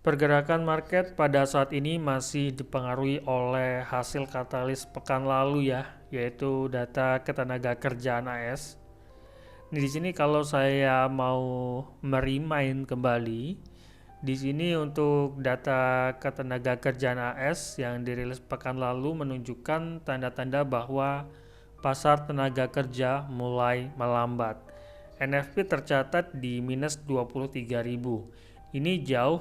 Pergerakan market pada saat ini masih dipengaruhi oleh hasil katalis pekan lalu ya, yaitu data ketenagakerjaan AS. Di sini kalau saya mau merimain kembali, di sini untuk data ketenagakerjaan AS yang dirilis pekan lalu menunjukkan tanda-tanda bahwa pasar tenaga kerja mulai melambat. NFP tercatat di minus 23.000. Ini jauh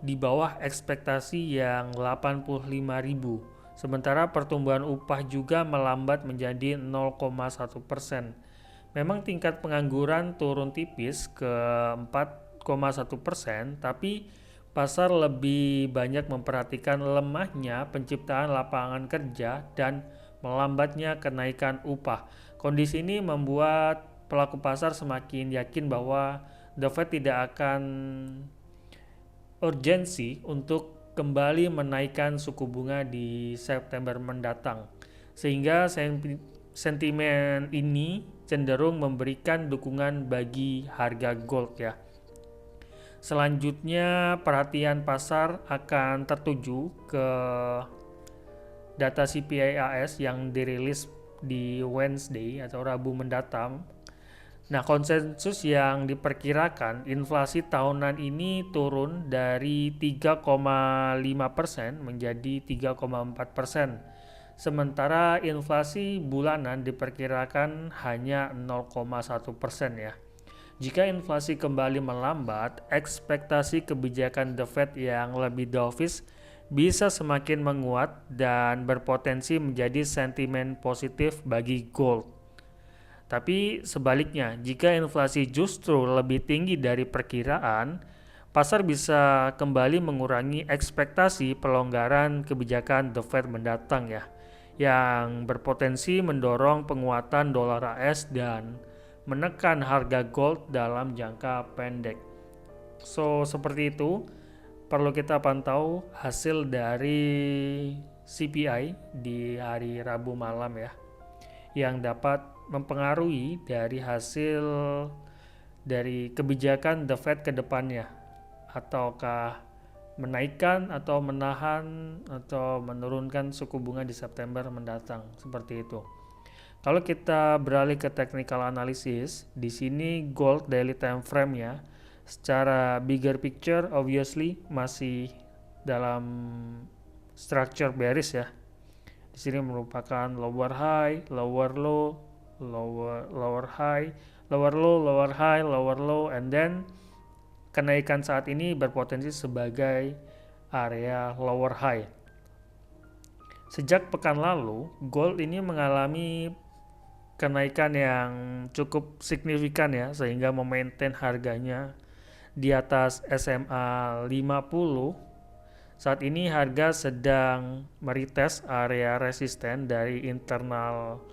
di bawah ekspektasi yang 85.000. Sementara pertumbuhan upah juga melambat menjadi 0,1%. Memang tingkat pengangguran turun tipis ke 4,1%, tapi pasar lebih banyak memperhatikan lemahnya penciptaan lapangan kerja dan melambatnya kenaikan upah. Kondisi ini membuat pelaku pasar semakin yakin bahwa The Fed tidak akan urgensi untuk kembali menaikkan suku bunga di September mendatang, sehingga sentimen ini cenderung memberikan dukungan bagi harga gold ya. Selanjutnya perhatian pasar akan tertuju ke data CPI AS yang dirilis di Wednesday atau Rabu mendatang. Nah, konsensus yang diperkirakan inflasi tahunan ini turun dari 3,5% menjadi 3,4%. Sementara inflasi bulanan diperkirakan hanya 0,1% ya. Jika inflasi kembali melambat, ekspektasi kebijakan The Fed yang lebih dovish bisa semakin menguat dan berpotensi menjadi sentimen positif bagi gold. Tapi sebaliknya, jika inflasi justru lebih tinggi dari perkiraan, pasar bisa kembali mengurangi ekspektasi pelonggaran kebijakan The Fed mendatang ya, yang berpotensi mendorong penguatan dolar AS dan menekan harga gold dalam jangka pendek. So, seperti itu, perlu kita pantau hasil dari CPI di hari Rabu malam ya, yang dapat mempengaruhi dari hasil dari kebijakan The Fed ke depannya, ataukah menaikkan atau menahan atau menurunkan suku bunga di September mendatang, seperti itu. Kalau kita beralih ke technical analysis, di sini gold daily time frame ya, secara bigger picture obviously masih dalam structure bearish ya. Di sini merupakan lower high, lower low, lower high, lower low, lower high, lower low, and then kenaikan saat ini berpotensi sebagai area lower high. Sejak pekan lalu, gold ini mengalami kenaikan yang cukup signifikan ya, sehingga memaintain harganya di atas SMA 50. Saat ini harga sedang meretest area resisten dari internal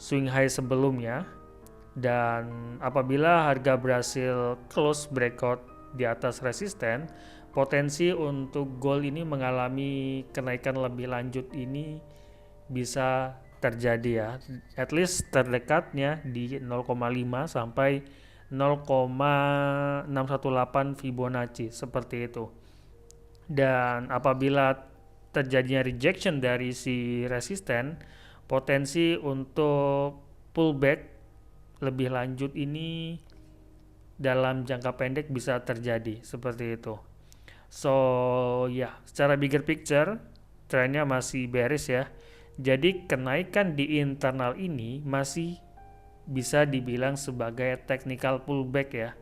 swing high sebelumnya, dan apabila harga berhasil close breakout di atas resisten, potensi untuk gold ini mengalami kenaikan lebih lanjut ini bisa terjadi ya, at least terdekatnya di 0,5 sampai 0,618 Fibonacci seperti itu. Dan apabila terjadinya rejection dari si resisten, potensi untuk pullback lebih lanjut ini dalam jangka pendek bisa terjadi seperti itu. So ya, secara bigger picture trennya masih bearish ya. Jadi kenaikan di internal ini masih bisa dibilang sebagai technical pullback ya,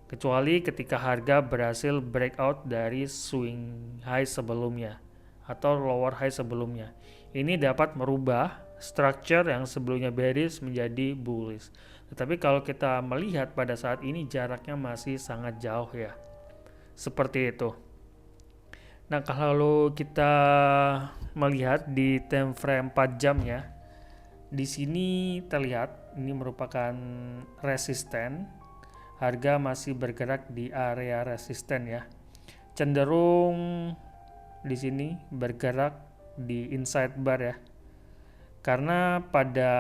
kecuali ketika harga berhasil breakout dari swing high sebelumnya atau lower high sebelumnya. Ini dapat merubah structure yang sebelumnya bearish menjadi bullish. Tetapi kalau kita melihat pada saat ini jaraknya masih sangat jauh ya. Seperti itu. Nah, kalau kita melihat di time frame 4 jam ya, di sini terlihat ini merupakan resisten. Harga masih bergerak di area resisten ya. Cenderung di sini bergerak di inside bar ya. Karena pada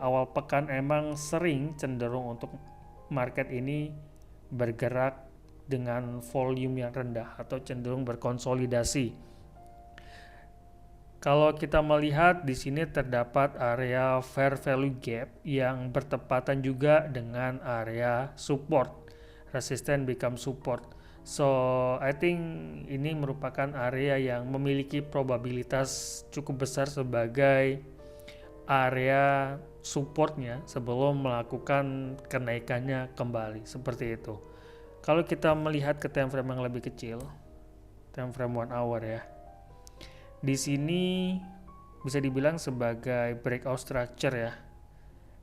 awal pekan emang sering cenderung untuk market ini bergerak dengan volume yang rendah atau cenderung berkonsolidasi. Kalau kita melihat di sini terdapat area fair value gap yang bertepatan juga dengan area support, resistance become support. So I think ini merupakan area yang memiliki probabilitas cukup besar sebagai area supportnya sebelum melakukan kenaikannya kembali, seperti itu. Kalau kita melihat ke time frame yang lebih kecil, time frame 1 hour ya, di sini bisa dibilang sebagai breakout structure ya.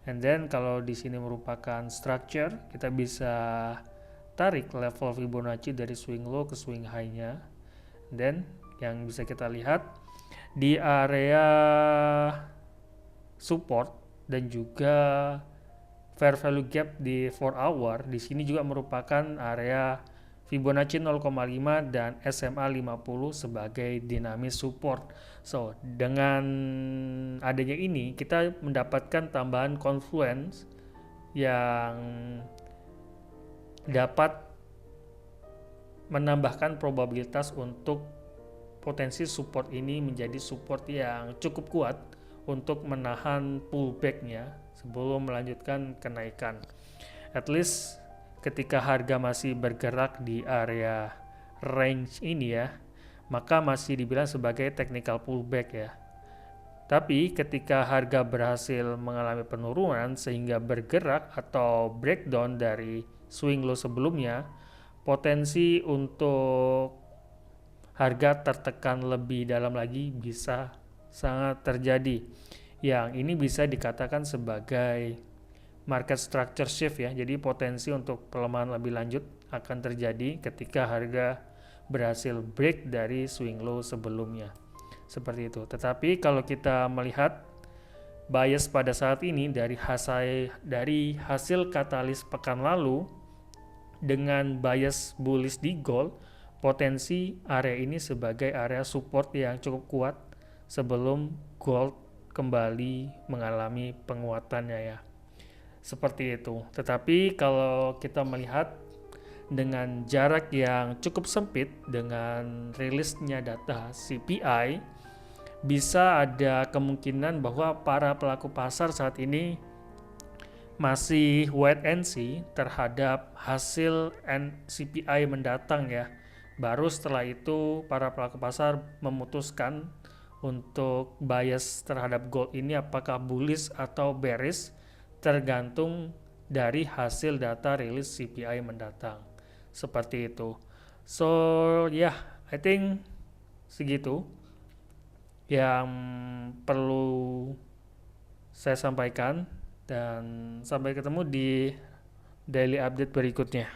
And then kalau di sini merupakan structure, kita bisa tarik level Fibonacci dari swing low ke swing high-nya. Dan yang bisa kita lihat di area support dan juga fair value gap di 4 hour, di sini juga merupakan area Fibonacci 0,5 dan SMA 50 sebagai dinamis support. So, dengan adanya ini kita mendapatkan tambahan confluence yang dapat menambahkan probabilitas untuk potensi support ini menjadi support yang cukup kuat untuk menahan pullback-nya sebelum melanjutkan kenaikan. At least ketika harga masih bergerak di area range ini ya, maka masih dibilang sebagai technical pullback ya. Tapi ketika harga berhasil mengalami penurunan sehingga bergerak atau breakdown dari swing low sebelumnya, potensi untuk harga tertekan lebih dalam lagi bisa sangat terjadi. Yang ini bisa dikatakan sebagai market structure shift ya. Jadi potensi untuk pelemahan lebih lanjut akan terjadi ketika harga berhasil break dari swing low sebelumnya. Seperti itu. Tetapi kalau kita melihat bias pada saat ini dari hasil katalis pekan lalu dengan bias bullish di gold, potensi area ini sebagai area support yang cukup kuat sebelum gold kembali mengalami penguatannya ya. Seperti itu. Tetapi kalau kita melihat dengan jarak yang cukup sempit dengan rilisnya data CPI, bisa ada kemungkinan bahwa para pelaku pasar saat ini masih wait and see terhadap hasil CPI mendatang ya. Baru setelah itu para pelaku pasar memutuskan untuk bias terhadap gold ini apakah bullish atau bearish, tergantung dari hasil data rilis CPI mendatang. Seperti itu. So I think segitu yang perlu saya sampaikan, dan sampai ketemu di daily update berikutnya.